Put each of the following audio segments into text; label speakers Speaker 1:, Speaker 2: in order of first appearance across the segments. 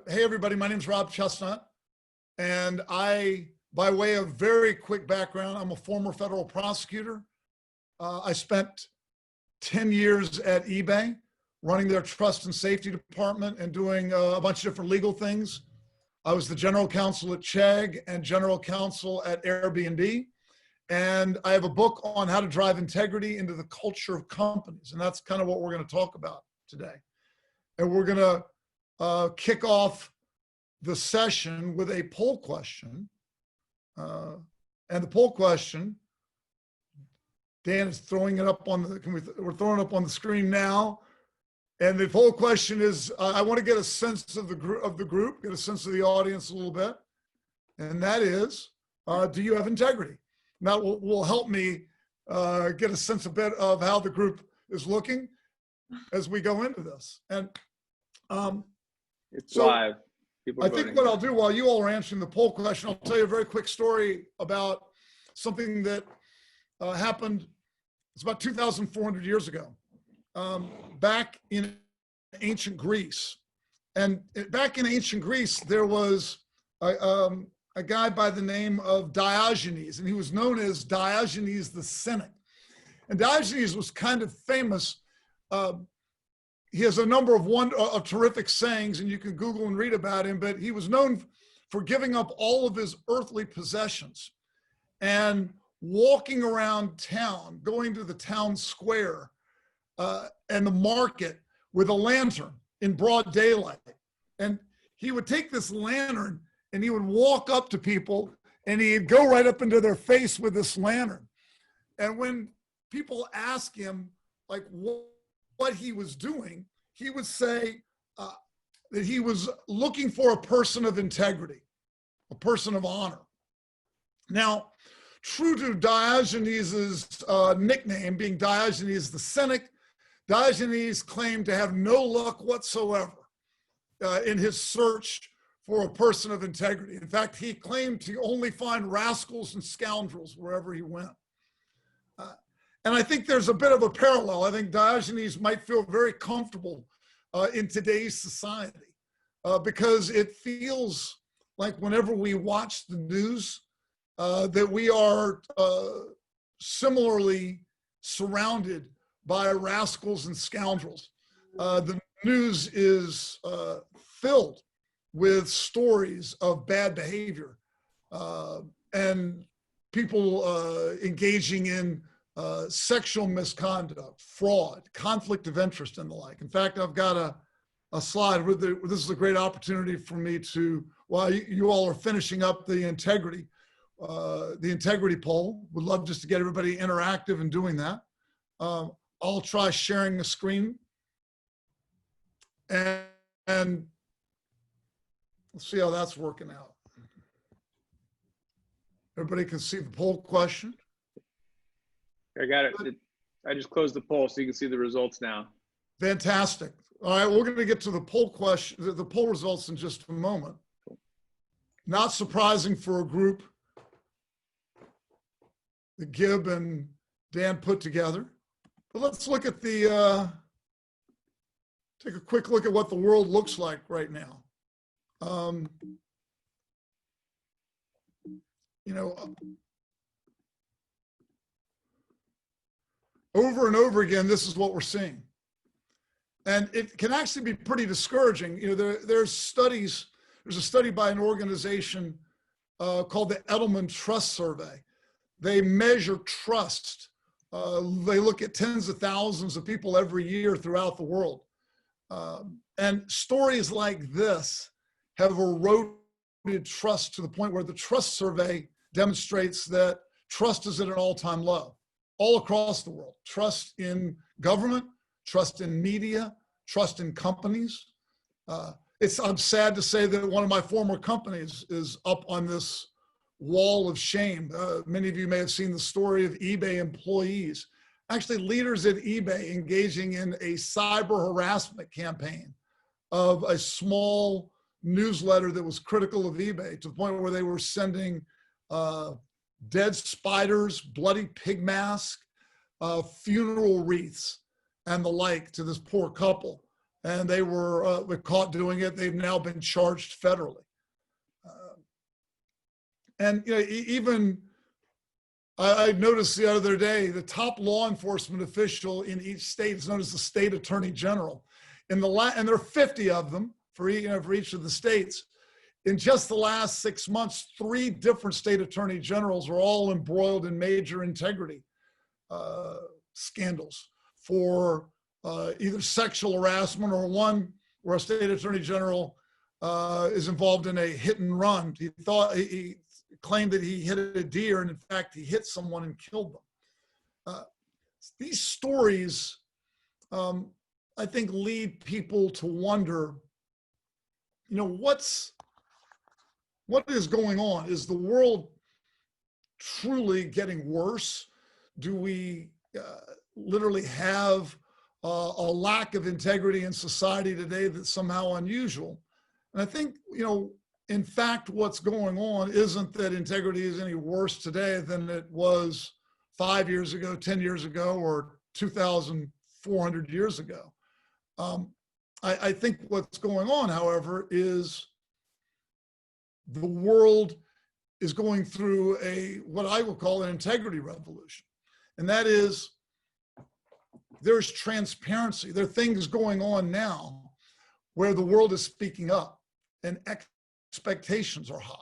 Speaker 1: Hey, everybody, my name is Rob Chesnut, and by way of very quick background, I'm a former federal prosecutor. I spent 10 years at eBay, running their trust and safety department and doing a bunch of different legal things. I was the general counsel at Chegg and general counsel at Airbnb. And I have a book on how to drive integrity into the culture of companies. And that's kind of what we're going to talk about today. And we're going to kick off the session with a poll question. And the poll question, Dan is throwing it up on the, we're throwing it up on the screen now. And the poll question is, I want to get a sense of the group, get a sense of the audience a little bit. And that is, do you have integrity? That will help me get a sense a bit of how the group is looking as we go into this. And
Speaker 2: it's
Speaker 1: so
Speaker 2: live.
Speaker 1: I think what I'll do while you all are answering the poll question, I'll tell you a very quick story about something that happened. It's about 2,400 years ago, back in ancient Greece. And back in ancient Greece, there was a guy by the name of Diogenes, and he was known as Diogenes the Senate. And Diogenes was kind of famous. He has a number of terrific sayings, and you can Google and read about him, but he was known for giving up all of his earthly possessions and walking around town, going to the town square and the market with a lantern in broad daylight. And he would take this lantern and he would walk up to people and he'd go right up into their face with this lantern. And when people ask him like what he was doing, he would say that he was looking for a person of integrity, a person of honor. Now, true to Diogenes' nickname, being Diogenes the Senate, Diogenes claimed to have no luck whatsoever in his search for a person of integrity. In fact, he claimed to only find rascals and scoundrels wherever he went. And I think there's a bit of a parallel. I think Diogenes might feel very comfortable in today's society because it feels like whenever we watch the news that we are similarly surrounded by rascals and scoundrels. The news is filled with stories of bad behavior and people engaging in sexual misconduct, fraud, conflict of interest, and the like. In fact, I've got a slide where this is a great opportunity for me to, while you all are finishing up the integrity poll, would love just to get everybody interactive in doing that. I'll try sharing the screen and let's see how that's working out. Everybody can see the poll question.
Speaker 2: I got it. I just closed the poll so you can see the results now.
Speaker 1: Fantastic. All right, we're going to get to the poll question, the poll results in just a moment. Not surprising for a group that Gib and Dan put together. But let's look at take a quick look at what the world looks like right now. Over and over again, this is what we're seeing. And it can actually be pretty discouraging. There's studies, there's a study by an organization called the Edelman Trust Survey. They measure trust. They look at tens of thousands of people every year throughout the world. And stories like this have eroded trust to the point where the trust survey demonstrates that trust is at an all-time low all across the world. Trust in government, trust in media, trust in companies. I'm sad to say that one of my former companies is up on this wall of shame. Many of you may have seen the story of eBay employees, actually leaders at eBay engaging in a cyber harassment campaign of a small newsletter that was critical of eBay to the point where they were sending dead spiders, bloody pig mask, funeral wreaths, and the like to this poor couple. and they were caught doing it. They've now been charged federally. And even I noticed the other day, the top law enforcement official in each state is known as the state attorney general. And there are 50 of them for each of the states. In just the last 6 months, 3 different state attorney generals are all embroiled in major integrity scandals for either sexual harassment, or one where a state attorney general is involved in a hit and run. He claimed that he hit a deer, and in fact, he hit someone and killed them. These stories, I think, lead people to wonder, what is going on? Is the world truly getting worse? Do we literally have a lack of integrity in society today that's somehow unusual? And I think, in fact, what's going on isn't that integrity is any worse today than it was 5 years ago, 10 years ago, or 2,400 years ago. I think what's going on, however, is the world is going through what I will call an integrity revolution. And that is, there's transparency. There are things going on now where the world is speaking up and expectations are high.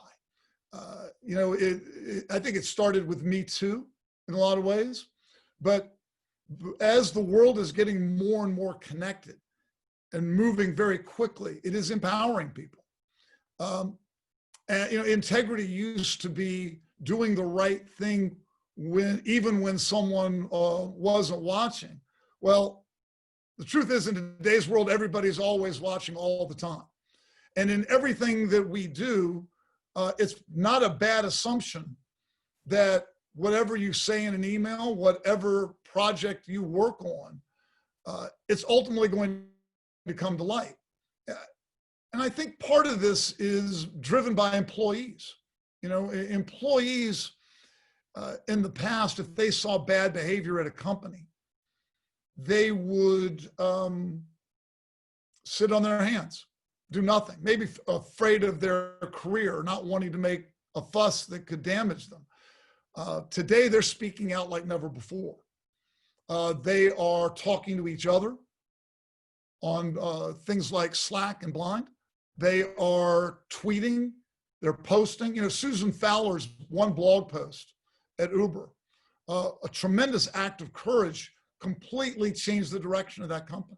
Speaker 1: I think it started with Me Too in a lot of ways, but as the world is getting more and more connected and moving very quickly, it is empowering people. And integrity used to be doing the right thing even when someone wasn't watching. Well, the truth is, in today's world, everybody's always watching all the time. And in everything that we do, it's not a bad assumption that whatever you say in an email, whatever project you work on, it's ultimately going to come to light. And I think part of this is driven by employees. Employees in the past, if they saw bad behavior at a company, they would sit on their hands, do nothing, maybe afraid of their career, not wanting to make a fuss that could damage them. Today, they're speaking out like never before. They are talking to each other on things like Slack and Blind. They are tweeting, they're posting. Susan Fowler's one blog post at Uber, a tremendous act of courage, completely changed the direction of that company.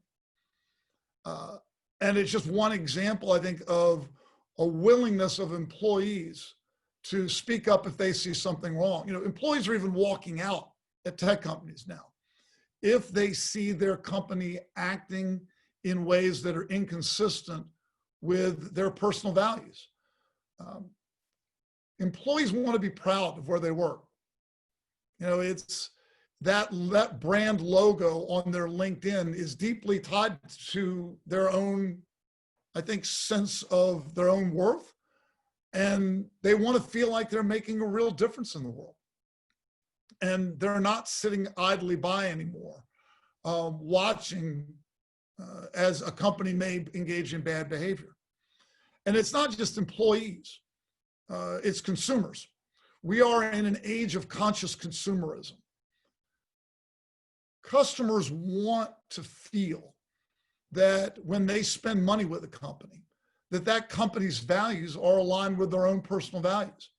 Speaker 1: And it's just one example, I think, of a willingness of employees to speak up if they see something wrong. Employees are even walking out at tech companies now if they see their company acting in ways that are inconsistent with their personal values. Employees want to be proud of where they work. It's that brand logo on their LinkedIn is deeply tied to their own, I think, sense of their own worth. And they want to feel like they're making a real difference in the world. And they're not sitting idly by anymore, watching as a company may engage in bad behavior. And it's not just employees, it's consumers. We are in an age of conscious consumerism. Customers want to feel that when they spend money with a company, that company's values are aligned with their own personal values.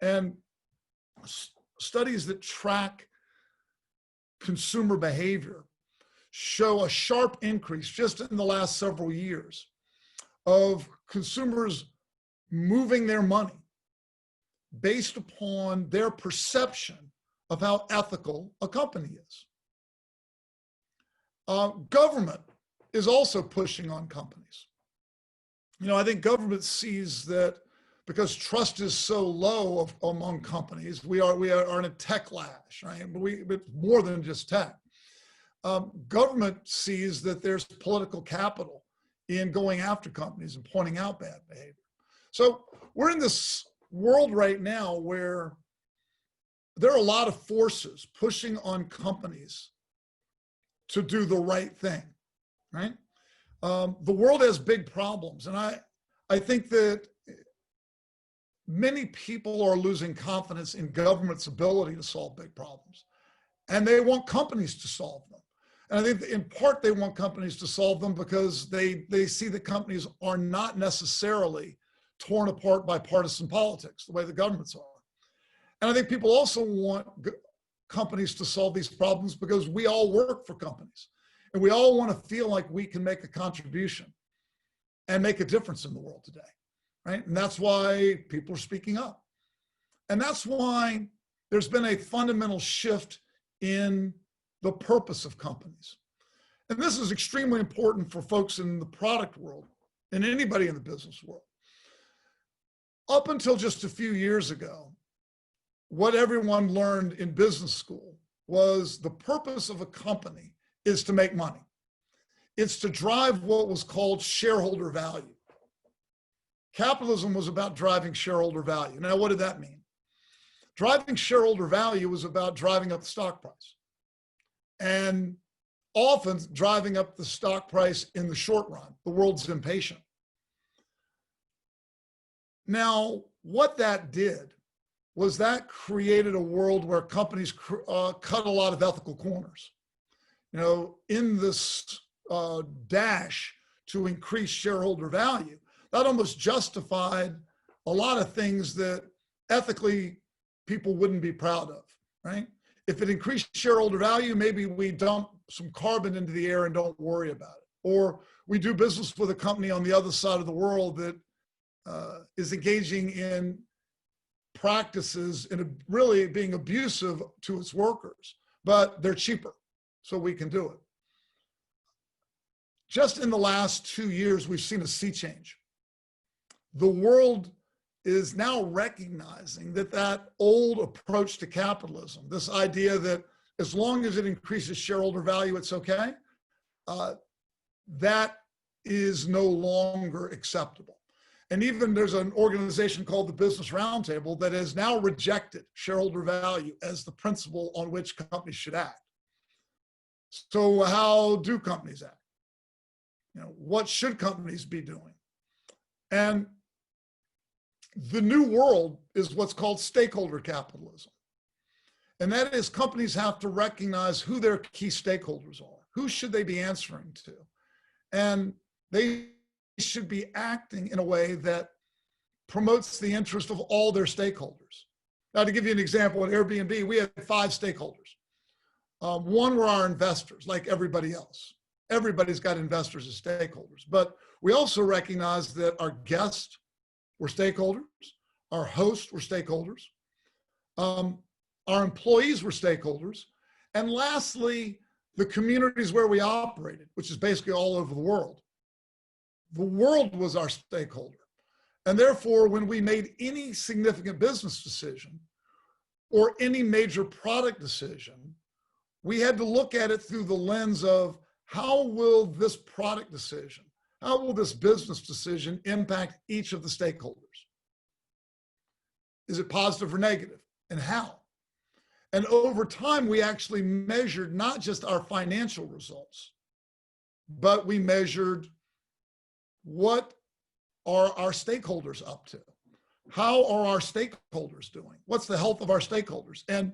Speaker 1: And studies that track consumer behavior show a sharp increase just in the last several years of consumers moving their money based upon their perception of how ethical a company is. Government is also pushing on companies. I think government sees that because trust is so low among companies, we are in a techlash, right? But more than just tech. Government sees that there's political capital in going after companies and pointing out bad behavior. So we're in this world right now where there are a lot of forces pushing on companies to do the right thing, right? The world has big problems. And I think that many people are losing confidence in government's ability to solve big problems. And they want companies to solve them. And I think in part they want companies to solve them because they see that companies are not necessarily torn apart by partisan politics the way the governments are. And I think people also want companies to solve these problems because we all work for companies and we all want to feel like we can make a contribution and make a difference in the world today, right? And that's why people are speaking up. And that's why there's been a fundamental shift in the purpose of companies. And this is extremely important for folks in the product world and anybody in the business world. Up until just a few years ago, what everyone learned in business school was the purpose of a company is to make money. It's to drive what was called shareholder value. Capitalism was about driving shareholder value. Now, what did that mean? Driving shareholder value was about driving up the stock price. And often driving up the stock price in the short run. The world's impatient. Now, what that did was that created a world where companies cut a lot of ethical corners. You know, in this dash to increase shareholder value, that almost justified a lot of things that ethically people wouldn't be proud of, right? If it increased shareholder value, maybe we dump some carbon into the air and don't worry about it. Or we do business with a company on the other side of the world that is engaging in practices and really being abusive to its workers, but they're cheaper, so we can do it. Just in the last 2 years, we've seen a sea change. The world is now recognizing that that old approach to capitalism, this idea that as long as it increases shareholder value, it's okay, that is no longer acceptable. And even there's an organization called the Business Roundtable that has now rejected shareholder value as the principle on which companies should act. So how do companies act? You know, what should companies be doing? And the new world is what's called stakeholder capitalism. And that is companies have to recognize who their key stakeholders are. Who should they be answering to? And they should be acting in a way that promotes the interest of all their stakeholders. Now, to give you an example, at Airbnb, we have 5 stakeholders. One were our investors, like everybody else. Everybody's got investors as stakeholders. But we also recognize that our guests were stakeholders, our hosts were stakeholders, our employees were stakeholders, and lastly, the communities where we operated, which is basically all over the world. The world was our stakeholder. And therefore, when we made any significant business decision or any major product decision, we had to look at it through the lens of how will this product decision, how will this business decision impact each of the stakeholders? Is it positive or negative? And how? And over time, we actually measured not just our financial results, but we measured what are our stakeholders up to? How are our stakeholders doing? What's the health of our stakeholders? And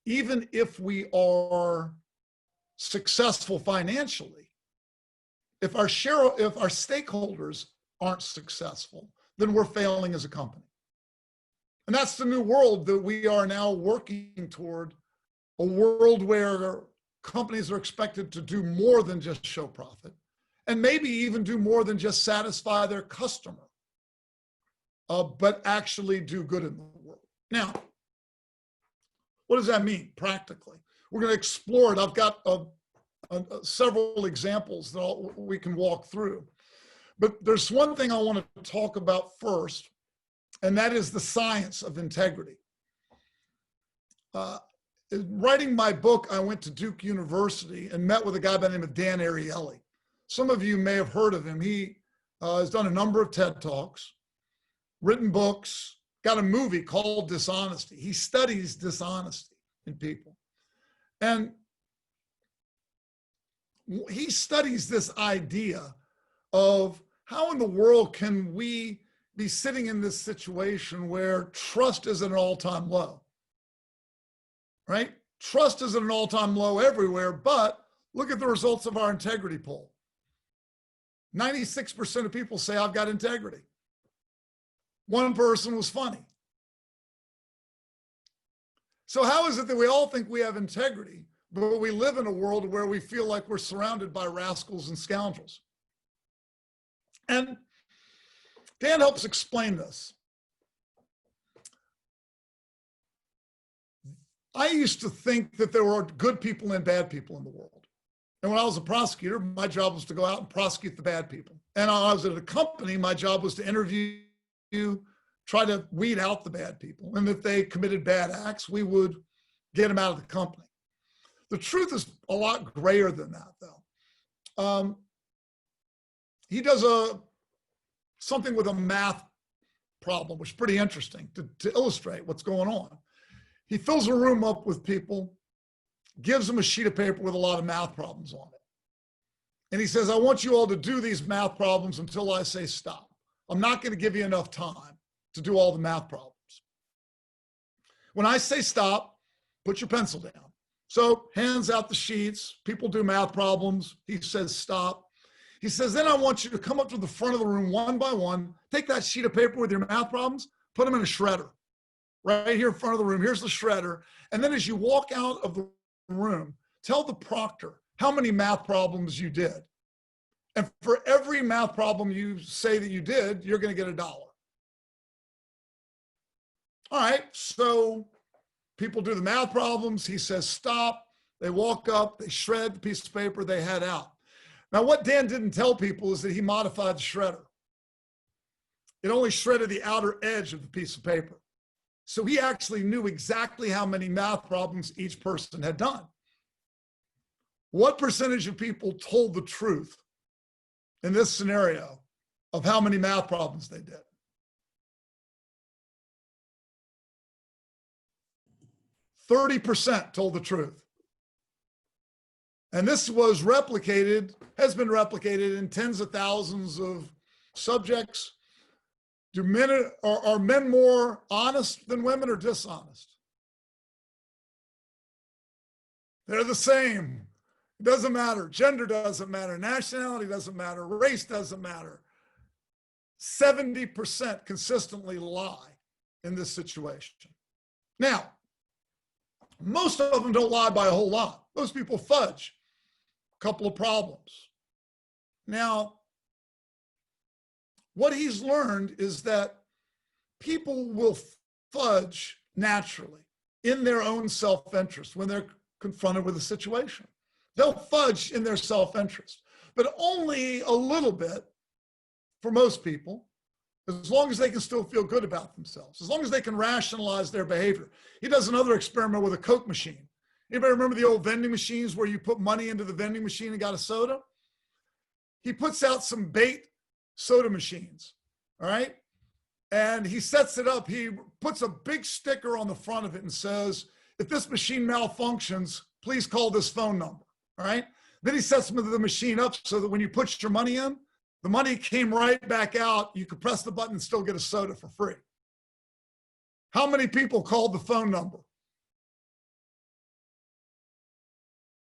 Speaker 1: even if we are successful financially, if our stakeholders aren't successful, then we're failing as a company. And that's the new world that we are now working toward, a world where companies are expected to do more than just show profit, and maybe even do more than just satisfy their customer, but actually do good in the world. Now, what does that mean practically? We're going to explore it. I've got several examples that we can walk through. But there's one thing I want to talk about first, and that is the science of integrity. Writing my book, I went to Duke University and met with a guy by the name of Dan Ariely. Some of you may have heard of him. He has done a number of TED Talks, written books, got a movie called Dishonesty. He studies dishonesty in people. And he studies this idea of how in the world can we be sitting in this situation where trust is at an all-time low, right? Trust is at an all-time low everywhere, but look at the results of our integrity poll. 96% of people say I've got integrity. One person was funny. So how is it that we all think we have integrity, but we live in a world where we feel like we're surrounded by rascals and scoundrels? And Dan helps explain this. I used to think that there were good people and bad people in the world. And when I was a prosecutor, my job was to go out and prosecute the bad people. And when I was at a company, my job was to interview, try to weed out the bad people. And if they committed bad acts, we would get them out of the company. The truth is a lot grayer than that, though. He does something with a math problem, which is pretty interesting to illustrate what's going on. He fills a room up with people, gives them a sheet of paper with a lot of math problems on it. And he says, I want you all to do these math problems until I say stop. I'm not going to give you enough time to do all the math problems. When I say stop, put your pencil down. So hands out the sheets, people do math problems. He says stop. He says, then I want you to come up to the front of the room one by one, take that sheet of paper with your math problems, put them in a shredder. Right here in front of the room, here's the shredder. And then as you walk out of the room, tell the proctor how many math problems you did. And for every math problem you say that you did, you're going to get $1. All right, so people do the math problems. He says, stop. They walk up, they shred the piece of paper, they head out. Now, what Dan didn't tell people is that he modified the shredder. It only shredded the outer edge of the piece of paper. So he actually knew exactly how many math problems each person had done. What percentage of people told the truth in this scenario of how many math problems they did? 30% told the truth. And this was replicated, has been replicated in tens of thousands of subjects. Are men more honest than women or dishonest? They're the same. It doesn't matter. Gender doesn't matter. Nationality doesn't matter. Race doesn't matter. 70% consistently lie in this situation. Now, most of them don't lie by a whole lot. Most people fudge a couple of problems. Now, what he's learned is that people will fudge naturally in their own self-interest when they're confronted with a situation. They'll fudge in their self-interest, but only a little bit for most people, as long as they can still feel good about themselves, as long as they can rationalize their behavior. He does another experiment with a Coke machine. Anybody remember the old vending machines where you put money into the vending machine and got a soda? He puts out some bait soda machines, all right? And he sets it up. He puts a big sticker on the front of it and says, if this machine malfunctions, please call this phone number, all right? Then he sets the machine up so that when you put your money in, the money came right back out. You could press the button and still get a soda for free. How many people called the phone number?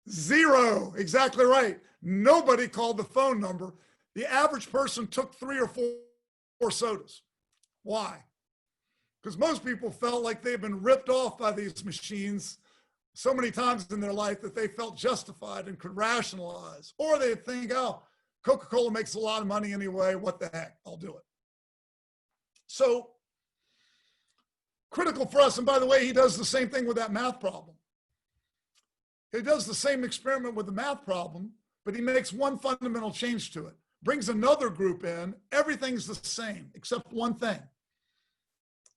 Speaker 1: 0, exactly right. Nobody called the phone number. The average person took 3 or 4 sodas. Why? Because most people felt like they've been ripped off by these machines so many times in their life that they felt justified and could rationalize. Or they'd think, oh, Coca-Cola makes a lot of money anyway. What the heck? I'll do it. So critical for us. And by the way, he does the same thing with that math problem. He does the same experiment with the math problem, but he makes one fundamental change to it. Brings another group in, everything's the same except one thing.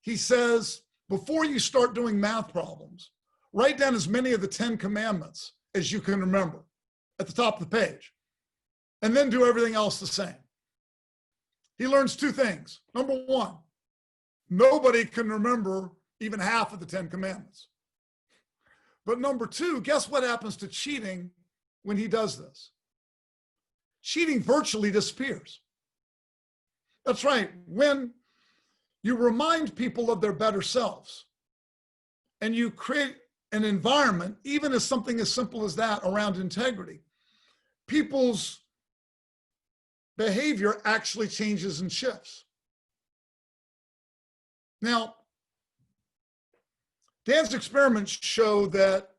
Speaker 1: He says, before you start doing math problems, write down as many of the 10 commandments as you can remember at the top of the page, and then do everything else the same. He learns 2 things. Number 1, nobody can remember even half of the 10 commandments. But number 2, guess what happens to cheating when he does this? cheating virtually disappears. That's right. When you remind people of their better selves and you create an environment, even as something as simple as that around integrity, people's behavior actually changes and shifts. Now, Dan's experiments show that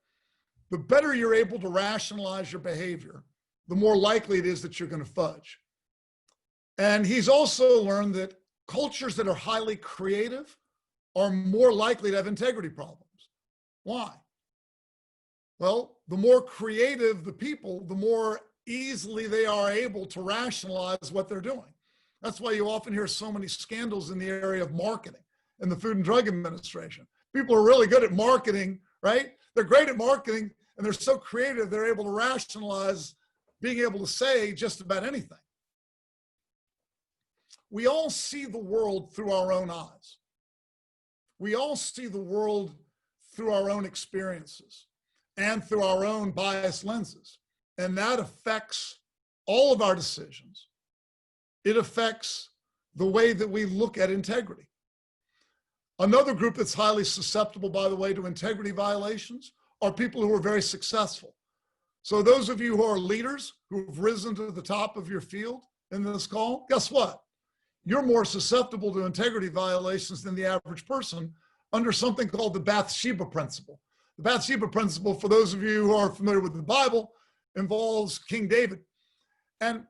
Speaker 1: the better you're able to rationalize your behavior, the more likely it is that you're going to fudge. And he's also learned that cultures that are highly creative are more likely to have integrity problems. Why? Well, the more creative the people, the more easily they are able to rationalize what they're doing. That's why you often hear so many scandals in the area of marketing in the Food and Drug Administration. People are really good at marketing, right? They're great at marketing and they're so creative, they're able to rationalize being able to say just about anything. We all see the world through our own eyes. We all see the world through our own experiences and through our own biased lenses. And that affects all of our decisions. It affects the way that we look at integrity. Another group that's highly susceptible, by the way, to integrity violations are people who are very successful. So those of you who are leaders, who have risen to the top of your field in this call, guess what? You're more susceptible to integrity violations than the average person under something called the Bathsheba Principle. The Bathsheba Principle, for those of you who are familiar with the Bible, involves King David. And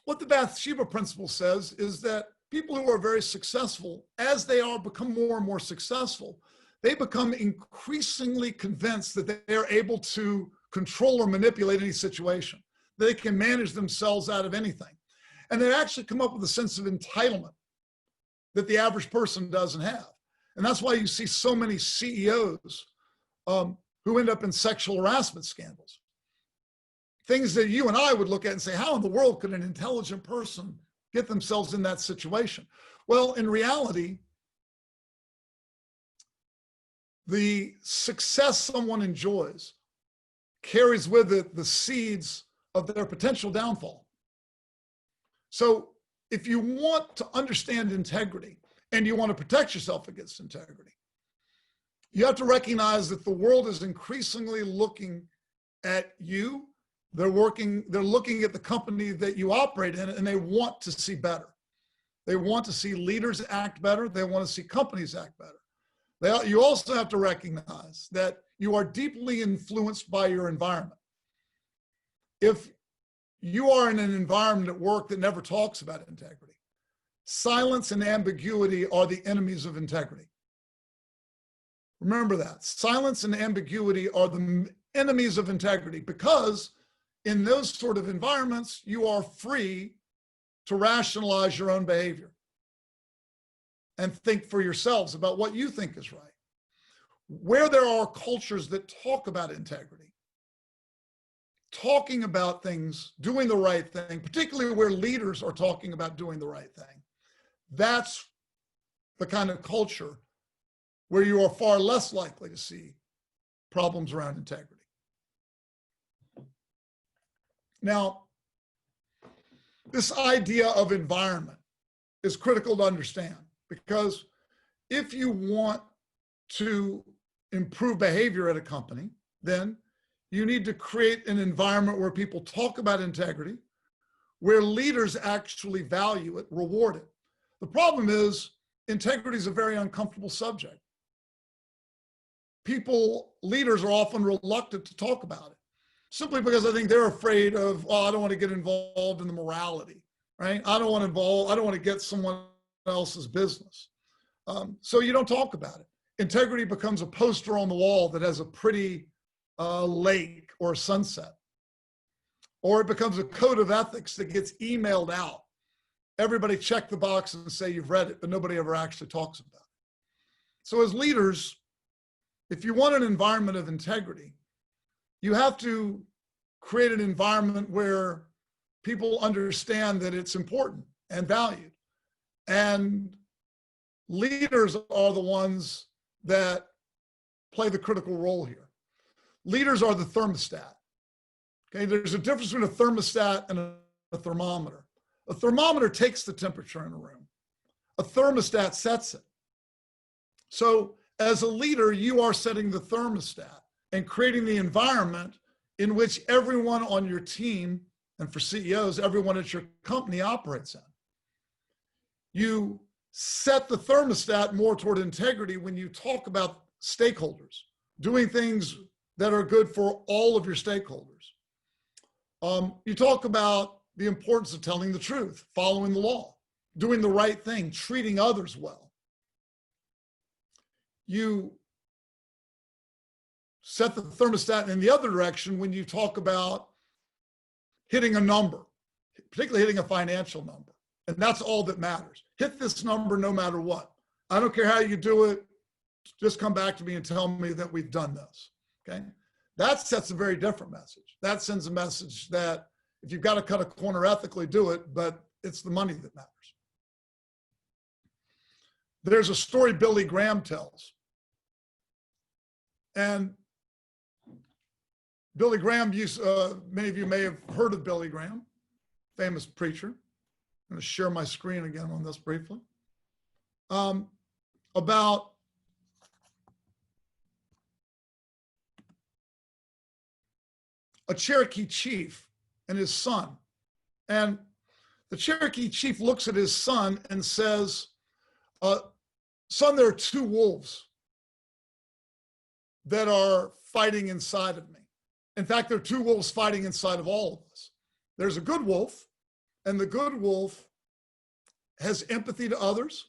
Speaker 1: what the Bathsheba Principle says is that people who are very successful, as they become more and more successful, they become increasingly convinced that they are able to control or manipulate any situation. They can manage themselves out of anything. And they actually come up with a sense of entitlement that the average person doesn't have. And that's why you see so many CEOs who end up in sexual harassment scandals. Things that you and I would look at and say, how in the world could an intelligent person get themselves in that situation? Well, in reality, the success someone enjoys carries with it the seeds of their potential downfall. So if you want to understand integrity and you want to protect yourself against integrity, you have to recognize that the world is increasingly looking at you. They're looking at the company that you operate in, and they want to see better. They want to see leaders act better. They want to see companies act better. You also have to recognize that you are deeply influenced by your environment. If you are in an environment at work that never talks about integrity, silence and ambiguity are the enemies of integrity. Remember that. Silence and ambiguity are the enemies of integrity, because in those sort of environments, you are free to rationalize your own behavior and think for yourselves about what you think is right. Where there are cultures that talk about integrity, talking about things, doing the right thing, particularly where leaders are talking about doing the right thing, that's the kind of culture where you are far less likely to see problems around integrity. Now, this idea of environment is critical to understand, because if you want to improve behavior at a company, then you need to create an environment where people talk about integrity, where leaders actually value it, reward it. The problem is integrity is a very uncomfortable subject. Leaders are often reluctant to talk about it, simply because I think they're afraid of, I don't want to get involved in the morality, right? I don't want to get someone else's business. So you don't talk about it. Integrity becomes a poster on the wall that has a pretty lake or a sunset. Or it becomes a code of ethics that gets emailed out. Everybody check the box and say you've read it, but nobody ever actually talks about it. So as leaders, if you want an environment of integrity, you have to create an environment where people understand that it's important and valued. And leaders are the ones that play the critical role here. Leaders are the thermostat. Okay, there's a difference between a thermostat and a thermometer. A thermometer takes the temperature in a room. A thermostat sets it. So as a leader, you are setting the thermostat and creating the environment in which everyone on your team, and for CEOs, everyone at your company operates in. You set the thermostat more toward integrity when you talk about stakeholders, doing things that are good for all of your stakeholders. You talk about the importance of telling the truth, following the law, doing the right thing, treating others well. You set the thermostat in the other direction when you talk about hitting a number, particularly hitting a financial number. And that's all that matters. Hit this number no matter what. I don't care how you do it. Just come back to me and tell me that we've done this. Okay? That sets a very different message. That sends a message that if you've got to cut a corner ethically, do it, but it's the money that matters. There's a story Billy Graham tells. And Billy Graham, many of you may have heard of Billy Graham, famous preacher. I'm going to share my screen again on this briefly. About a Cherokee chief and his son. And the Cherokee chief looks at his son and says, son, there are two wolves that are fighting inside of me. In fact, there are two wolves fighting inside of all of us. There's a good wolf, and the good wolf has empathy to others,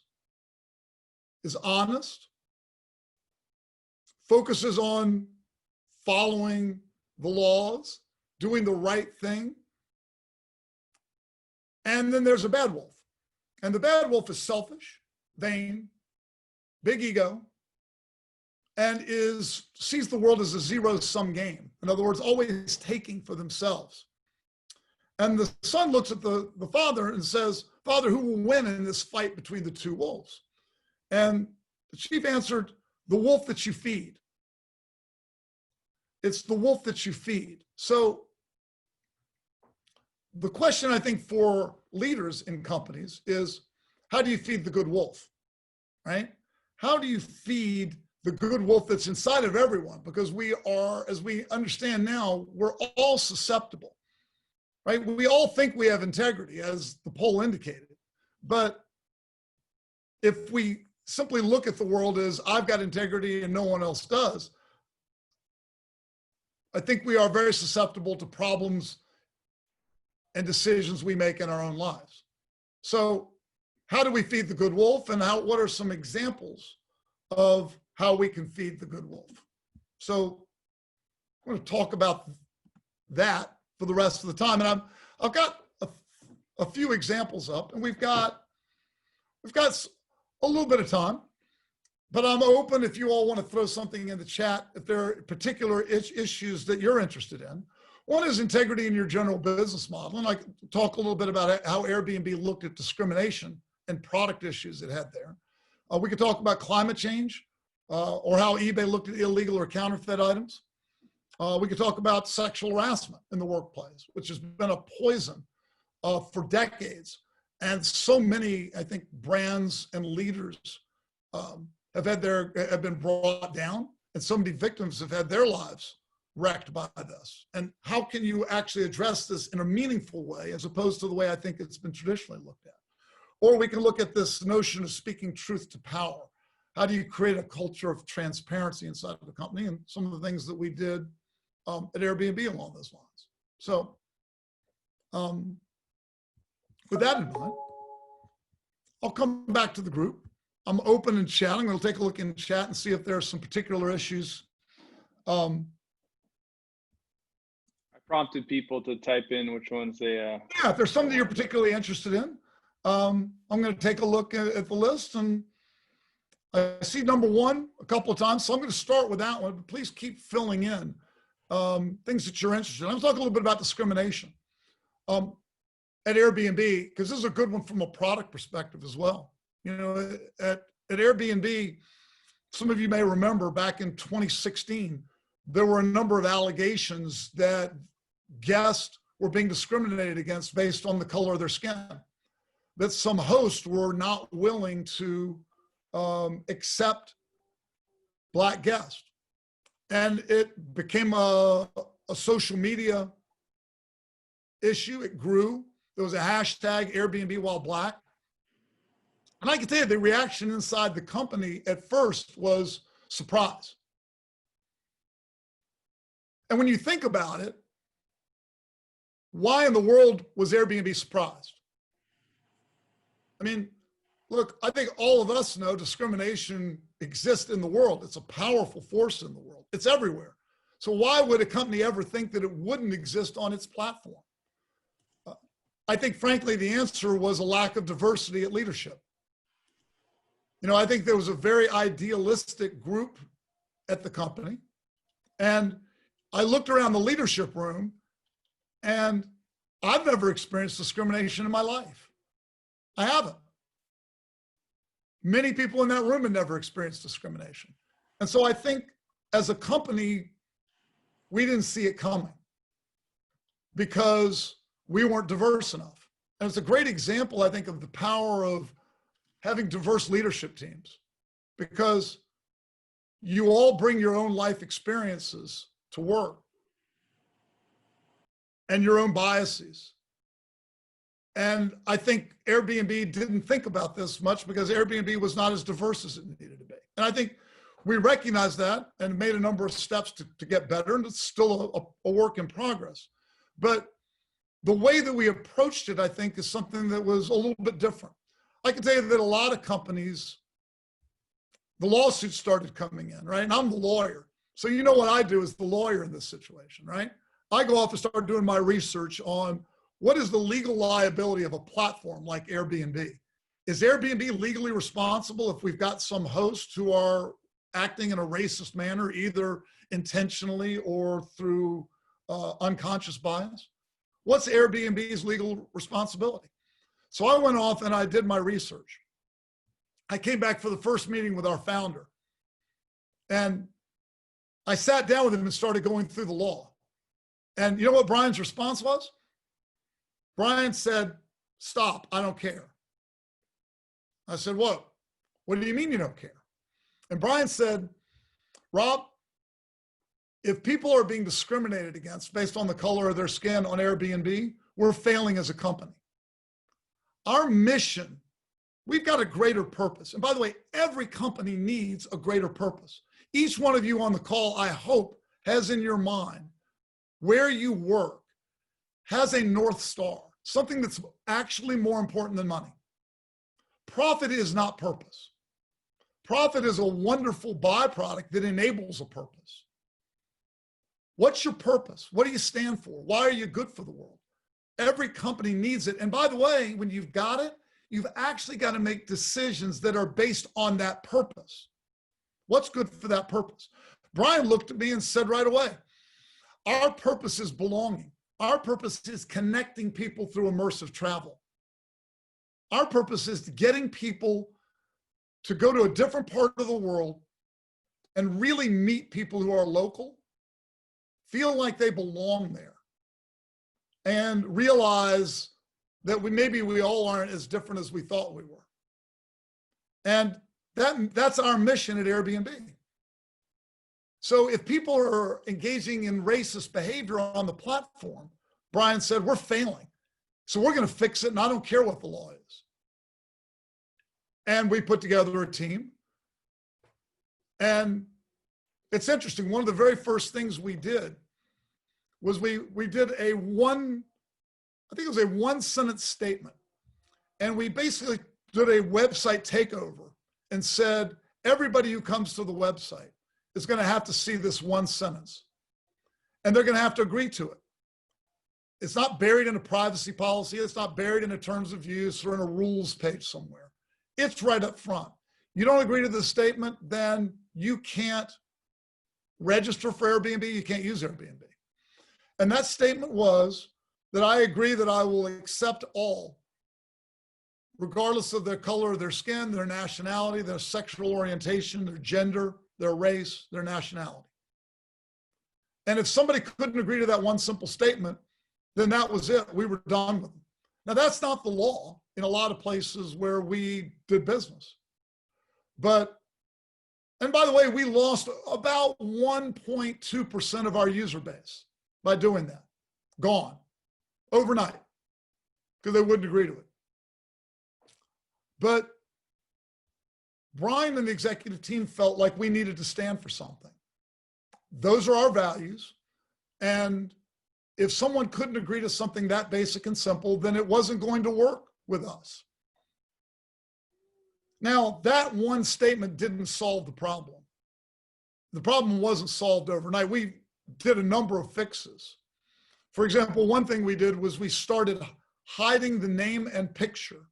Speaker 1: is honest, focuses on following the laws, doing the right thing. And then there's a bad wolf. And the bad wolf is selfish, vain, big ego, and sees the world as a zero-sum game. In other words, always taking for themselves. And the son looks at the father and says, Father, who will win in this fight between the two wolves? And the chief answered, the wolf that you feed. It's the wolf that you feed. So the question, I think, for leaders in companies is, how do you feed the good wolf, right? How do you feed the good wolf that's inside of everyone? Because we are, as we understand now, we're all susceptible, right? We all think we have integrity, as the poll indicated. But if we simply look at the world as I've got integrity and no one else does, I think we are very susceptible to problems and decisions we make in our own lives. So how do we feed the good wolf, and what are some examples of how we can feed the good wolf? So I'm going to talk about that for the rest of the time. And I've got a few examples up, and we've got a little bit of time, but I'm open if you all want to throw something in the chat, if there are particular issues that you're interested in. One is integrity in your general business model. And I can talk a little bit about how Airbnb looked at discrimination and product issues it had there. We could talk about climate change, or how eBay looked at illegal or counterfeit items. We could talk about sexual harassment in the workplace, which has been a poison for decades. And so many, I think, brands and leaders have been brought down, and so many victims have had their lives wrecked by this. And how can you actually address this in a meaningful way, as opposed to the way I think it's been traditionally looked at? Or we can look at this notion of speaking truth to power. How do you create a culture of transparency inside of the company? And some of the things that we did at Airbnb along those lines. So with that in mind, I'll come back to the group. I'm open in chat. I'm going to take a look in chat and see if there are some particular issues.
Speaker 2: I prompted people to type in which ones they...
Speaker 1: Yeah, if there's something you're particularly interested in, I'm going to take a look at the list. And I see number one a couple of times, so I'm going to start with that one, but please keep filling in things that you're interested in. I'm talking a little bit about discrimination at Airbnb, because this is a good one from a product perspective as well. You know, at Airbnb, some of you may remember back in 2016, there were a number of allegations that guests were being discriminated against based on the color of their skin, that some hosts were not willing to accept Black guests. And it became a social media issue. It grew. There was a hashtag Airbnb while Black. And I can tell you the reaction inside the company at first was surprise. And when you think about it, why in the world was Airbnb surprised? I mean, look, I think all of us know discrimination exists in the world. It's a powerful force in the world. It's everywhere. So why would a company ever think that it wouldn't exist on its platform? I think, frankly, the answer was a lack of diversity at leadership. You know, I think there was a very idealistic group at the company. And I looked around the leadership room, and I've never experienced discrimination in my life. I haven't. Many people in that room have never experienced discrimination. And so I think as a company, we didn't see it coming because we weren't diverse enough. And it's a great example, I think, of the power of having diverse leadership teams, because you all bring your own life experiences to work and your own biases. And I think Airbnb didn't think about this much because Airbnb was not as diverse as it needed to be. And I think we recognized that and made a number of steps to get better, and it's still a work in progress. But the way that we approached it, I think, is something that was a little bit different. I can tell you that a lot of companies, the lawsuits started coming in, right? And I'm the lawyer. So you know what I do as the lawyer in this situation, right? I go off and start doing my research on what is the legal liability of a platform like Airbnb? Is Airbnb legally responsible if we've got some hosts who are acting in a racist manner, either intentionally or through unconscious bias? What's Airbnb's legal responsibility? So I went off and I did my research. I came back for the first meeting with our founder. And I sat down with him and started going through the law. And you know what Brian's response was? Brian said, "Stop, I don't care." I said, "What? What do you mean you don't care?" And Brian said, "Rob, if people are being discriminated against based on the color of their skin on Airbnb, we're failing as a company. Our mission, we've got a greater purpose." And by the way, every company needs a greater purpose. Each one of you on the call, I hope, has in your mind where you work has a North Star, something that's actually more important than money. Profit is not purpose. Profit is a wonderful byproduct that enables a purpose. What's your purpose? What do you stand for? Why are you good for the world? Every company needs it. And by the way, when you've got it, you've actually got to make decisions that are based on that purpose. What's good for that purpose? Brian looked at me and said right away, our purpose is belonging. Our purpose is connecting people through immersive travel. Our purpose is getting people to go to a different part of the world and really meet people who are local, feel like they belong there, and realize that maybe we all aren't as different as we thought we were. And that's our mission at Airbnb. So if people are engaging in racist behavior on the platform, Brian said, we're failing. So we're going to fix it, and I don't care what the law is. And we put together a team. And it's interesting. One of the very first things we did was we did I think it was a one-sentence statement. And we basically did a website takeover and said, everybody who comes to the website is going to have to see this one sentence. And they're going to have to agree to it. It's not buried in a privacy policy. It's not buried in a terms of use or in a rules page somewhere. It's right up front. You don't agree to the statement, then you can't register for Airbnb. You can't use Airbnb. And that statement was that I agree that I will accept all, regardless of their color of their skin, their nationality, their sexual orientation, their gender, their race, their nationality. And if somebody couldn't agree to that one simple statement, then that was it. We were done with them. Now, that's not the law in a lot of places where we did business. But, and by the way, we lost about 1.2% of our user base by doing that. Gone overnight because they wouldn't agree to it. But Brian and the executive team felt like we needed to stand for something. Those are our values. And if someone couldn't agree to something that basic and simple, then it wasn't going to work with us. Now, that one statement didn't solve the problem. The problem wasn't solved overnight. We did a number of fixes. For example, one thing we did was we started hiding the name and picture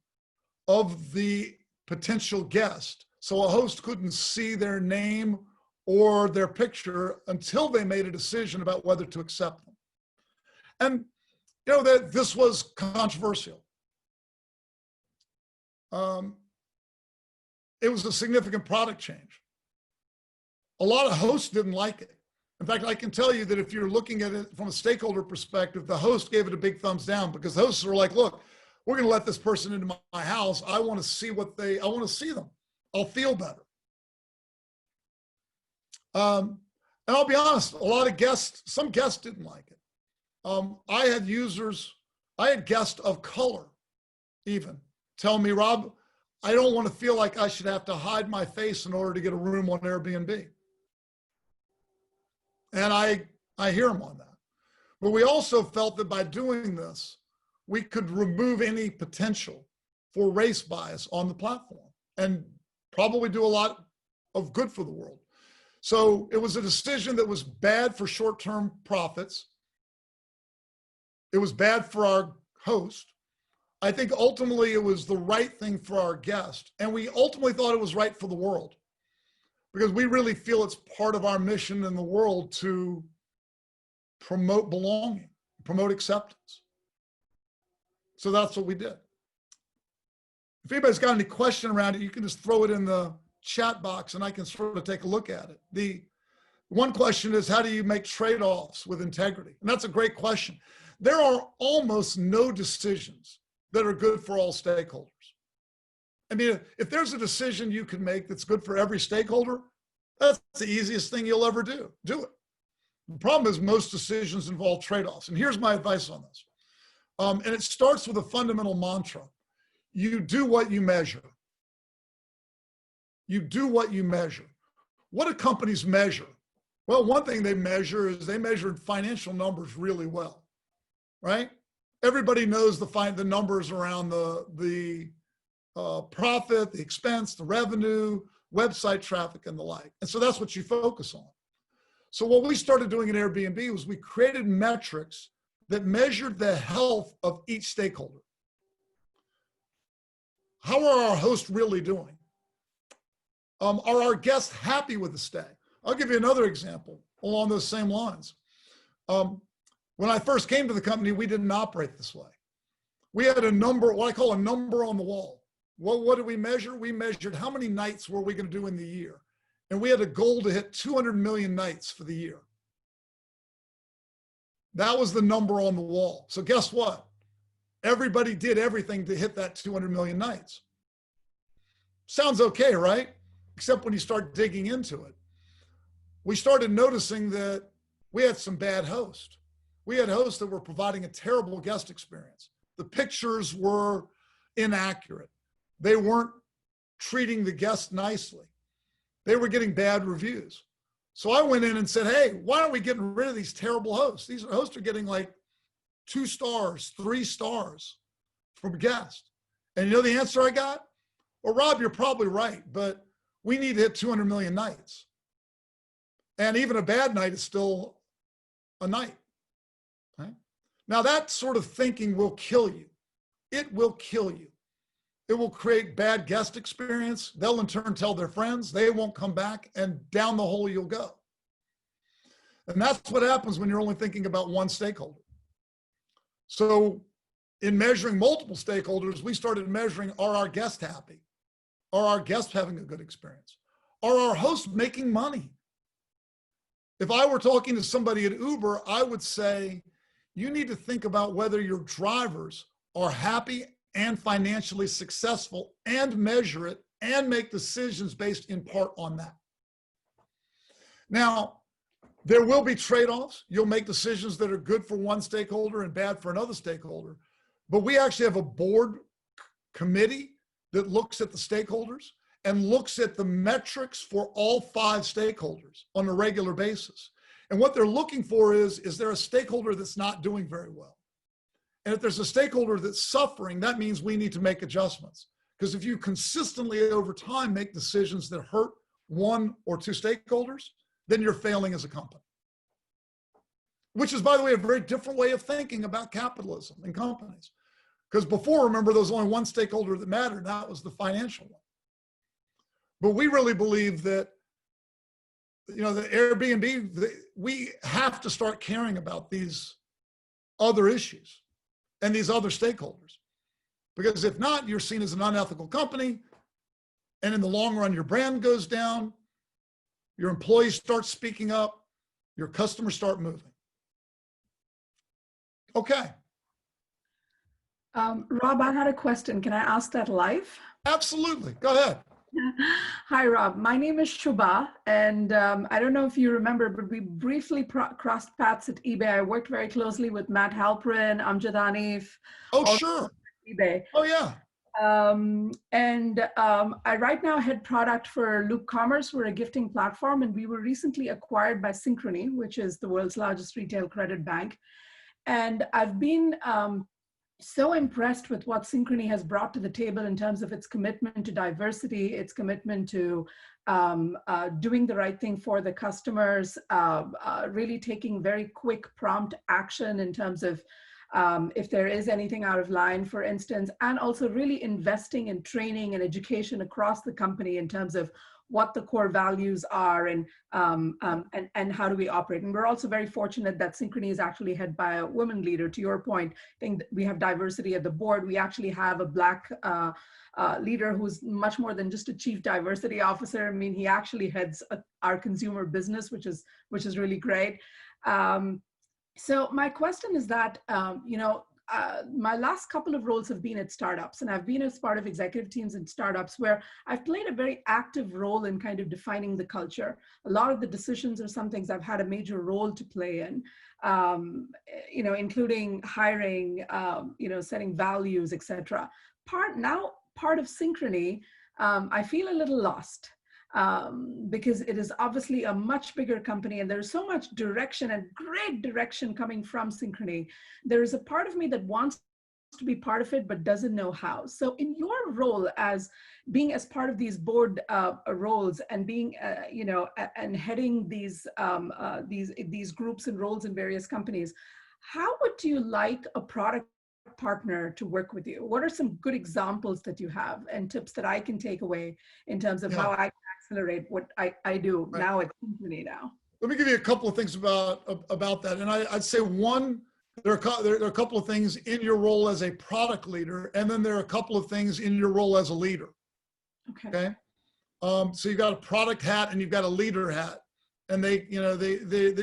Speaker 1: of the potential guest. So a host couldn't see their name or their picture until they made a decision about whether to accept them. And you know that this was controversial. It was a significant product change. A lot of hosts didn't like it. In fact, I can tell you that if you're looking at it from a stakeholder perspective, the host gave it a big thumbs down because hosts are like, look, we're going to let this person into my house. I want to see I want to see them. I'll feel better. And I'll be honest, some guests didn't like it. I had guests of color even tell me, Rob, I don't want to feel like I should have to hide my face in order to get a room on Airbnb. And I hear them on that. But we also felt that by doing this, we could remove any potential for race bias on the platform and probably do a lot of good for the world. So it was a decision that was bad for short-term profits. It was bad for our host. I think ultimately it was the right thing for our guest. And we ultimately thought it was right for the world because we really feel it's part of our mission in the world to promote belonging, promote acceptance. So that's what we did. If anybody's got any question around it, you can just throw it in the chat box and I can sort of take a look at it. The one question is, how do you make trade-offs with integrity? And that's a great question. There are almost no decisions that are good for all stakeholders. I mean, if there's a decision you can make that's good for every stakeholder, that's the easiest thing you'll ever do. Do it. The problem is most decisions involve trade-offs. And here's my advice on this. And it starts with a fundamental mantra. You do what you measure. You do what you measure. What do companies measure? Well, one thing they measure is they measured financial numbers really well, right? Everybody knows the numbers around the profit, the expense, the revenue, website traffic, and the like. And so that's what you focus on. So what we started doing at Airbnb was we created metrics that measured the health of each stakeholder. How are our hosts really doing? Are our guests happy with the stay? I'll give you another example along those same lines. When I first came to the company, we didn't operate this way. We had a number, what I call a number on the wall. Well, what did we measure? We measured how many nights were we going to do in the year. And we had a goal to hit 200 million nights for the year. That was the number on the wall. So guess what? Everybody did everything to hit that 200 million nights. Sounds okay, right? Except when you start digging into it. We started noticing that we had some bad hosts. We had hosts that were providing a terrible guest experience. The pictures were inaccurate. They weren't treating the guests nicely. They were getting bad reviews. So I went in and said, hey, why aren't we getting rid of these terrible hosts? These hosts are getting like 2 stars, 3 stars from guests. And you know the answer I got? Well, Rob, you're probably right, but we need to hit 200 million nights. And even a bad night is still a night. Right? Now that sort of thinking will kill you. It will kill you. It will create bad guest experience. They'll in turn tell their friends. They won't come back, and down the hole you'll go. And that's what happens when you're only thinking about one stakeholder. So in measuring multiple stakeholders, we started measuring, are our guests happy? Are our guests having a good experience? Are our hosts making money? If I were talking to somebody at Uber, I would say, you need to think about whether your drivers are happy and financially successful, and measure it and make decisions based in part on that. Now, there will be trade-offs. You'll make decisions that are good for one stakeholder and bad for another stakeholder. But we actually have a board committee that looks at the stakeholders and looks at the metrics for all 5 stakeholders on a regular basis. And what they're looking for is there a stakeholder that's not doing very well? And if there's a stakeholder that's suffering, that means we need to make adjustments. Because if you consistently over time make decisions that hurt 1 or 2 stakeholders, then you're failing as a company. Which is, by the way, a very different way of thinking about capitalism and companies. Because before, remember, there was only one stakeholder that mattered, and that was the financial one. But we really believe that, you know, the Airbnb, we have to start caring about these other issues and these other stakeholders. Because if not, you're seen as an unethical company, and in the long run, your brand goes down, your employees start speaking up, your customers start moving. Okay.
Speaker 3: Rob, I had a question. Can I ask that live?
Speaker 1: Absolutely. Go ahead.
Speaker 3: Hi, Rob. My name is Shubha, and I don't know if you remember, but we briefly crossed paths at eBay. I worked very closely with Matt Halperin, Amjad Hanif.
Speaker 1: Oh, sure.
Speaker 3: eBay.
Speaker 1: Oh, yeah.
Speaker 3: I right now head product for Loop Commerce. We're a gifting platform, and we were recently acquired by Synchrony, which is the world's largest retail credit bank. And I've been so impressed with what Synchrony has brought to the table in terms of its commitment to diversity, its commitment to doing the right thing for the customers, really taking very quick, prompt action in terms of if there is anything out of line, for instance, and also really investing in training and education across the company in terms of what the core values are and how do we operate. And we're also very fortunate that Synchrony is actually led by a woman leader. To your point, I think that we have diversity at the board. We actually have a Black leader who's much more than just a chief diversity officer. I mean, he actually heads our consumer business, which is really great. So my question is that, my last couple of roles have been at startups, and I've been as part of executive teams in startups where I've played a very active role in kind of defining the culture. A lot of the decisions are some things I've had a major role to play in, including hiring, setting values, etc. Part of Synchrony, I feel a little lost. Because it is obviously a much bigger company and there's so much direction and great direction coming from Synchrony. There is a part of me that wants to be part of it but doesn't know how. So in your role as being as part of these board roles and being, and heading these groups and roles in various companies, how would you like a product partner to work with you? What are some good examples that you have and tips that I can take away in terms of how I can accelerate what I do now at Synchrony now?
Speaker 1: Let me give you a couple of things about that. And I'd say one, there are a couple of things in your role as a product leader, and then there are a couple of things in your role as a leader. Okay. So you've got a product hat and you've got a leader hat, and they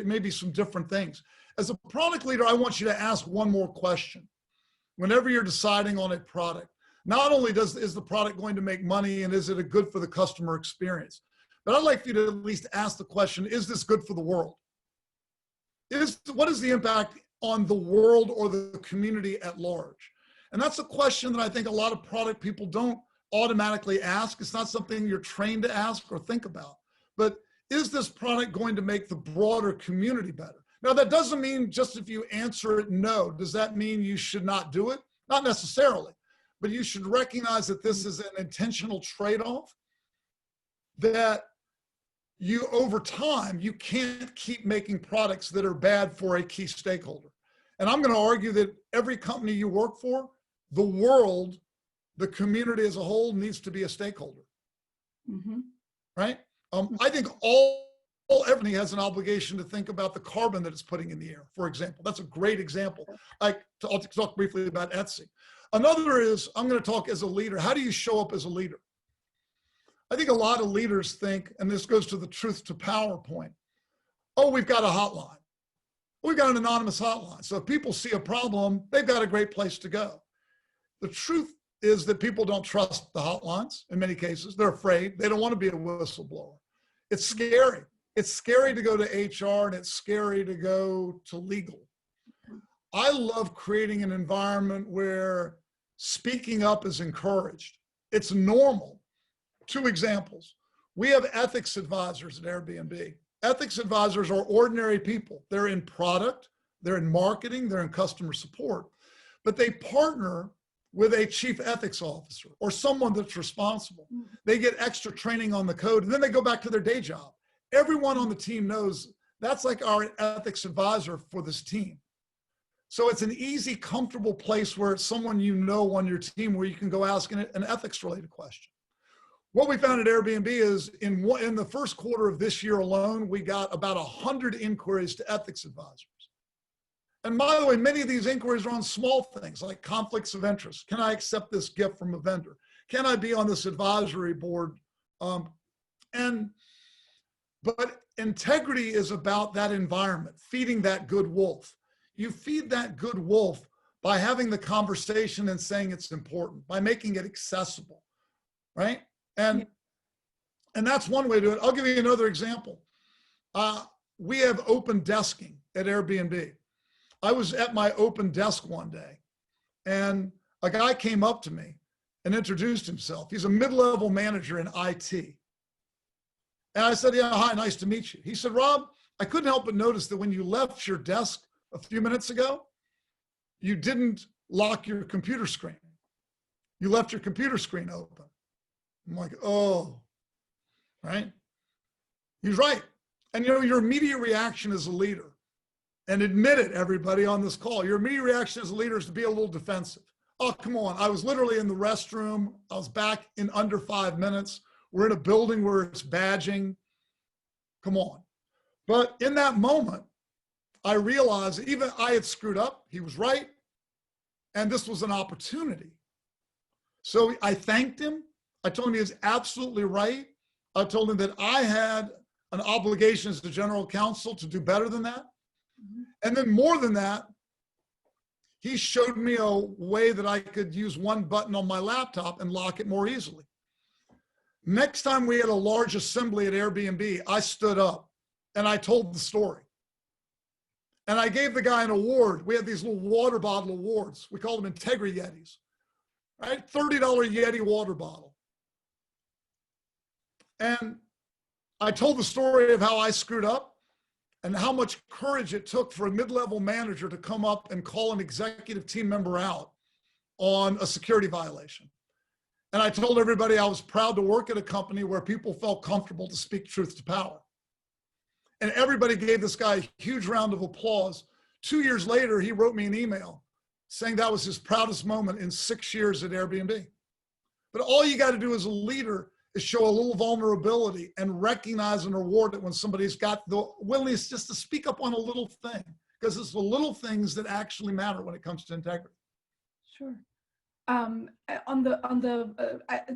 Speaker 1: may be some different things. As a product leader, I want you to ask one more question. Whenever you're deciding on a product, not only is the product going to make money and is it a good for the customer experience, but I'd like you to at least ask the question, is this good for the world? What is the impact on the world or the community at large? And that's a question that I think a lot of product people don't automatically ask. It's not something you're trained to ask or think about, but is this product going to make the broader community better? Now, that doesn't mean just if you answer it no. Does that mean you should not do it? Not necessarily, but you should recognize that this is an intentional trade-off, that you, over time, you can't keep making products that are bad for a key stakeholder. And I'm going to argue that every company you work for, the world, the community as a whole needs to be a stakeholder, right? I think everything has an obligation to think about the carbon that it's putting in the air, for example. That's a great example. I'll talk briefly about Etsy. Another is, I'm going to talk as a leader. How do you show up as a leader? I think a lot of leaders think, and this goes to the truth to power point, Oh, we've got a hotline. We've got an anonymous hotline. So if people see a problem, they've got a great place to go. The truth is that people don't trust the hotlines in many cases. They're afraid. They don't want to be a whistleblower. It's scary. It's scary to go to HR and it's scary to go to legal. I love creating an environment where speaking up is encouraged. It's normal. 2 examples. We have ethics advisors at Airbnb. Ethics advisors are ordinary people. They're in product, they're in marketing, they're in customer support, but they partner with a chief ethics officer or someone that's responsible. They get extra training on the code and then they go back to their day job. Everyone on the team knows that's like our ethics advisor for this team. So it's an easy, comfortable place where it's someone you know on your team where you can go ask an ethics related question. What we found at Airbnb is in the first quarter of this year alone, we got about 100 inquiries to ethics advisors. And by the way, many of these inquiries are on small things like conflicts of interest. Can I accept this gift from a vendor? Can I be on this advisory board? But integrity is about that environment, feeding that good wolf. You feed that good wolf by having the conversation and saying it's important, by making it accessible, right? And that's one way to do it. I'll give you another example. We have open desking at Airbnb. I was at my open desk one day and a guy came up to me and introduced himself. He's a mid-level manager in IT. And I said, yeah, hi, nice to meet you. He said, Rob, I couldn't help but notice that when you left your desk a few minutes ago, you didn't lock your computer screen. You left your computer screen open. I'm like, oh, right? He's right. And you know, your immediate reaction as a leader, and admit it, everybody on this call, your immediate reaction as a leader is to be a little defensive. Oh, come on. I was literally in the restroom. I was back in under 5 minutes. We're in a building where it's badging. Come on. But in that moment, I realized that even I had screwed up. He was right. And this was an opportunity. So I thanked him. I told him he was absolutely right. I told him that I had an obligation as the general counsel to do better than that. And then more than that, he showed me a way that I could use one button on my laptop and lock it more easily. Next time we had a large assembly at Airbnb, I stood up and I told the story. And I gave the guy an award. We had these little water bottle awards. We called them Integrity Yetis, right? $30 Yeti water bottle. And I told the story of how I screwed up and how much courage it took for a mid-level manager to come up and call an executive team member out on a security violation. And I told everybody I was proud to work at a company where people felt comfortable to speak truth to power. And everybody gave this guy a huge round of applause. 2 years later, he wrote me an email saying that was his proudest moment in 6 years at Airbnb. But all you got to do as a leader is show a little vulnerability and recognize and reward it when somebody's got the willingness just to speak up on a little thing, because it's the little things that actually matter when it comes to integrity.
Speaker 3: Sure.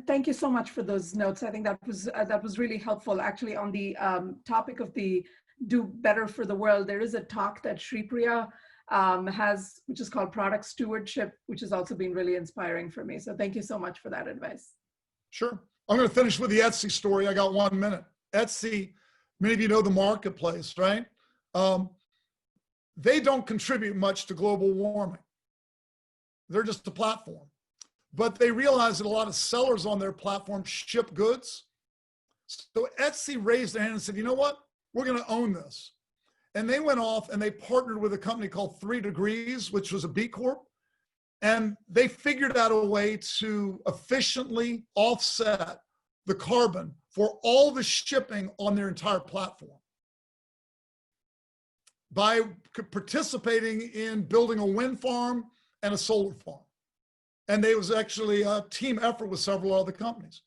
Speaker 3: Thank you so much for those notes. I think that was really helpful. Actually, on the topic of the do better for the world, there is a talk that Shripriya has, which is called Product Stewardship, which has also been really inspiring for me. So thank you so much for that advice.
Speaker 1: Sure. I'm going to finish with the Etsy story. I got 1 minute. Etsy, many of you know the marketplace, right? They don't contribute much to global warming. They're just a platform. But they realize that a lot of sellers on their platform ship goods. So Etsy raised their hand and said, you know what? We're going to own this. And they went off and they partnered with a company called 3 Degrees, which was a B Corp. And they figured out a way to efficiently offset the carbon for all the shipping on their entire platform by participating in building a wind farm and a solar farm. And there was actually a team effort with several other companies.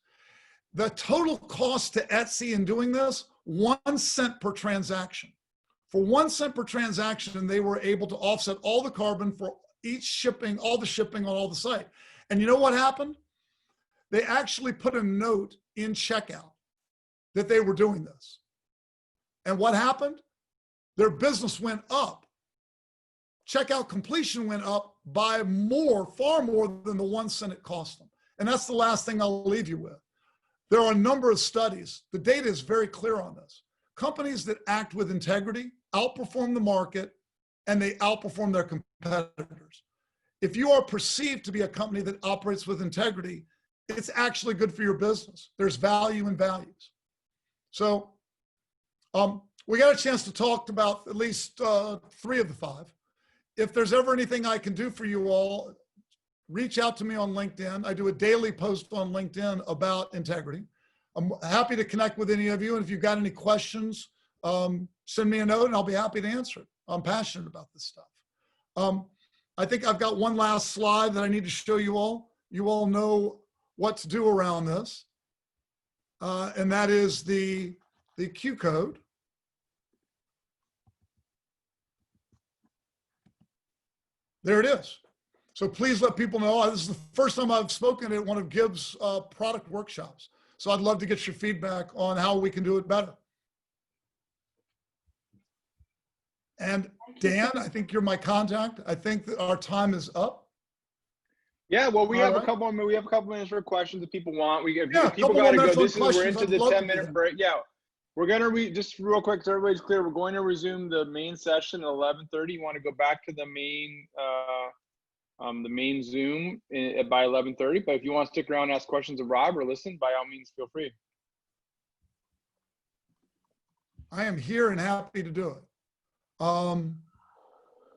Speaker 1: The total cost to Etsy in doing this, 1 cent per transaction. For 1 cent per transaction, they were able to offset all the carbon for each shipping, all the shipping on all the site. And you know what happened? They actually put a note in checkout that they were doing this. And what happened? their business went up. Checkout completion went up by far more than the 1 cent it cost them. And that's the last thing I'll leave you with. There are a number of studies. The data is very clear on this. Companies that act with integrity outperform the market, and they outperform their competitors. If you are perceived to be a company that operates with integrity, it's actually good for your business. There's value in values. So we got a chance to talk about at least 3 of the 5. If there's ever anything I can do for you all, reach out to me on LinkedIn. I do a daily post on LinkedIn about integrity. I'm happy to connect with any of you. And if you've got any questions, send me a note and I'll be happy to answer it. I'm passionate about this stuff. I think I've got one last slide that I need to show you all. You all know what to do around this. And that is the Q code. There it is. So please let people know. This is the first time I've spoken at one of Gibbs' product workshops. So I'd love to get your feedback on how we can do it better. And Dan, I think you're my contact. I think that our time is up.
Speaker 2: Yeah, well, we have a couple minutes for questions if people want. If people
Speaker 1: got
Speaker 2: to go. We're into the 10-minute break. Yeah, we're gonna just real quick so everybody's clear. We're going to resume the main session at 11:30. You want to go back to the main Zoom by 11:30. But if you want to stick around and ask questions of Rob or listen, by all means, feel free.
Speaker 1: I am here and happy to do it.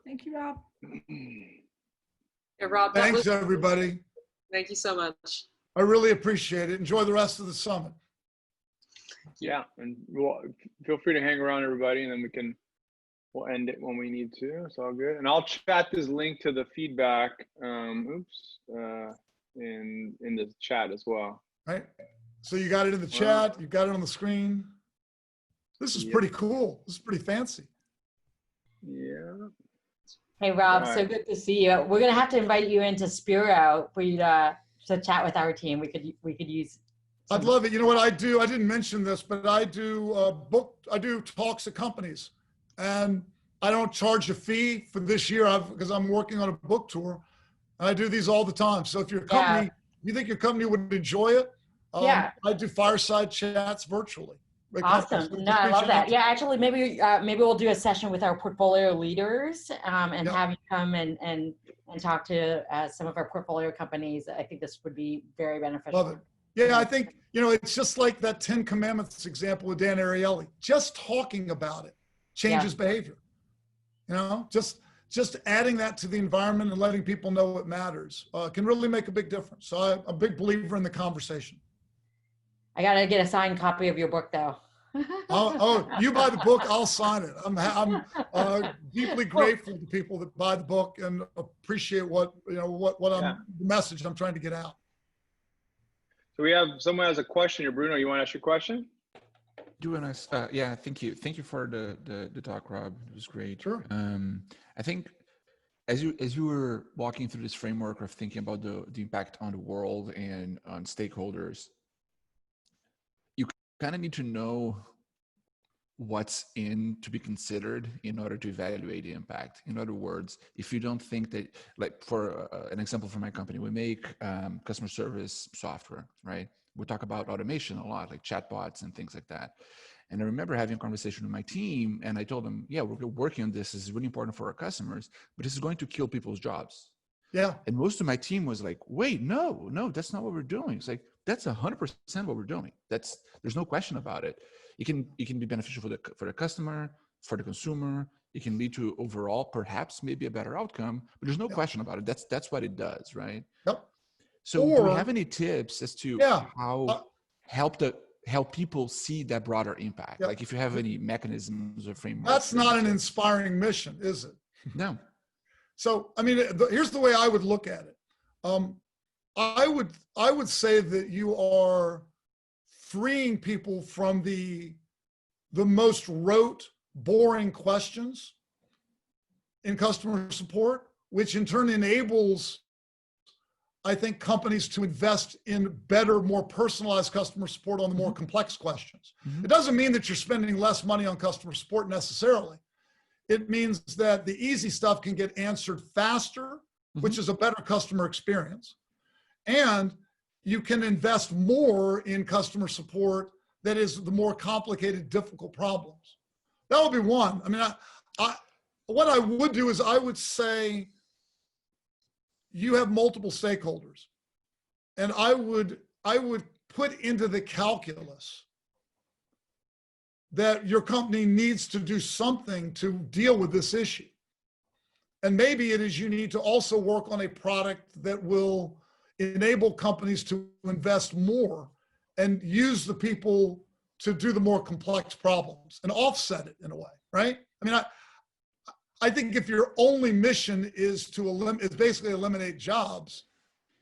Speaker 3: Thank you, Rob.
Speaker 4: Yeah, Rob,
Speaker 1: thanks, everybody.
Speaker 4: Thank you so much.
Speaker 1: I really appreciate it. Enjoy the rest of the summit.
Speaker 2: Yeah, and feel free to hang around, everybody, and then we'll end it when we need to. It's all good. And I'll chat this link to the feedback, in the chat as well.
Speaker 1: Right. So you got it in the chat. You got it on the screen. This is pretty cool. This is pretty fancy.
Speaker 2: Yeah.
Speaker 5: Hey, Rob, so good to see you. We're gonna have to invite you into Spiro for you to chat with our team. We could use.
Speaker 1: I'd love it. You know what I do? I didn't mention this, but I do talks at companies, and I don't charge a fee for this year because I'm working on a book tour. And I do these all the time. So if your company, you think your company would enjoy it, I do fireside chats virtually.
Speaker 5: Awesome. No, I love that. Yeah, actually, maybe we'll do a session with our portfolio leaders and have you come and talk to some of our portfolio companies. I think this would be very beneficial.
Speaker 1: Love it. Yeah, I think, it's just like that 10 Commandments example with Dan Ariely. Just talking about it changes behavior. Just adding that to the environment and letting people know it matters can really make a big difference. So I'm a big believer in the conversation.
Speaker 5: I got to get a signed copy of your book, though.
Speaker 1: You buy the book, I'll sign it. I'm deeply grateful to people that buy the book and appreciate the message I'm trying to get out.
Speaker 2: So we have someone has a question here. Bruno, you want to ask your question?
Speaker 6: Yeah, thank you. Thank you for the talk, Rob. It was great.
Speaker 1: Sure.
Speaker 6: I think as you were walking through this framework of thinking about the impact on the world and on stakeholders, you kind of need to know what's to be considered in order to evaluate the impact. In other words, if you don't think that, like for an example from my company, we make customer service software, right? We talk about automation a lot, like chatbots and things like that. And I remember having a conversation with my team and I told them, yeah, we're working on this. This is really important for our customers, but this is going to kill people's jobs.
Speaker 1: Yeah.
Speaker 6: And most of my team was like, wait, no, that's not what we're doing. It's like, that's 100% what we're doing. There's no question about it. It can be beneficial for the customer, for the consumer. It can lead to overall, perhaps maybe a better outcome, but there's no question about it. That's what it does, right?
Speaker 1: Yep.
Speaker 6: So do we have any tips as to how help people see that broader impact?
Speaker 1: Yep.
Speaker 6: Like if you have any mechanisms or frameworks.
Speaker 1: That's not an inspiring mission, is it?
Speaker 6: No.
Speaker 1: So, I mean, here's the way I would look at it. I would say that you are freeing people from the most rote, boring questions in customer support, which in turn enables, I think, companies to invest in better, more personalized customer support on the more complex questions. Mm-hmm. It doesn't mean that you're spending less money on customer support necessarily. it means that the easy stuff can get answered faster, which is a better customer experience. And you can invest more in customer support that is the more complicated, difficult problems. That would be one. I mean, what I would do is I would say you have multiple stakeholders, and I would put into the calculus that your company needs to do something to deal with this issue. And maybe it is you need to also work on a product that will enable companies to invest more and use the people to do the more complex problems and offset it in a way, right? I mean, I think if your only mission is basically eliminate jobs,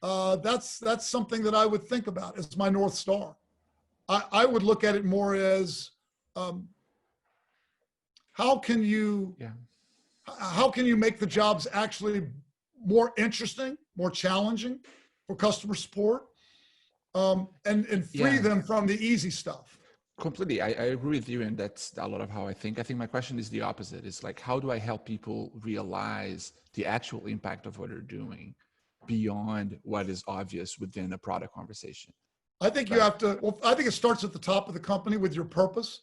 Speaker 1: that's something that I would think about as my North Star. I would look at it more as how can you make the jobs actually more interesting, more challenging for customer support, and free them from the easy stuff.
Speaker 6: Completely. I agree with you. And that's a lot of how I think. I think my question is the opposite. It's like, how do I help people realize the actual impact of what they're doing beyond what is obvious within a product conversation?
Speaker 1: I think you have to, I think it starts at the top of the company with your purpose.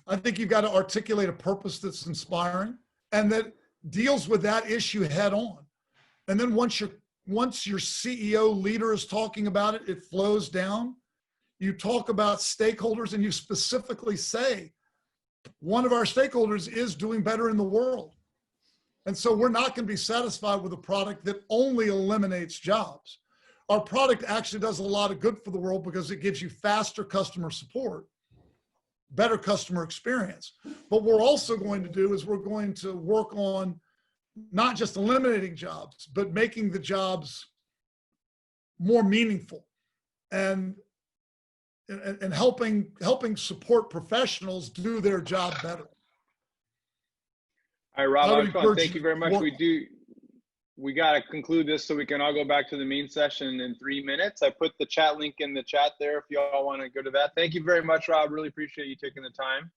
Speaker 1: I think you've got to articulate a purpose that's inspiring and that deals with that issue head on. And then once your CEO leader is talking about it, it flows down. You talk about stakeholders and you specifically say, one of our stakeholders is doing better in the world. And so we're not going to be satisfied with a product that only eliminates jobs. Our product actually does a lot of good for the world because it gives you faster customer support, better customer experience. But what we're also going to do is we're going to work on not just eliminating jobs, but making the jobs more meaningful and helping support professionals do their job better.
Speaker 2: All right, Rob, thank you very much. We got to conclude this so we can all go back to the main session in 3 minutes. I put the chat link in the chat there if you all want to go to that. Thank you very much, Rob. Really appreciate you taking the time.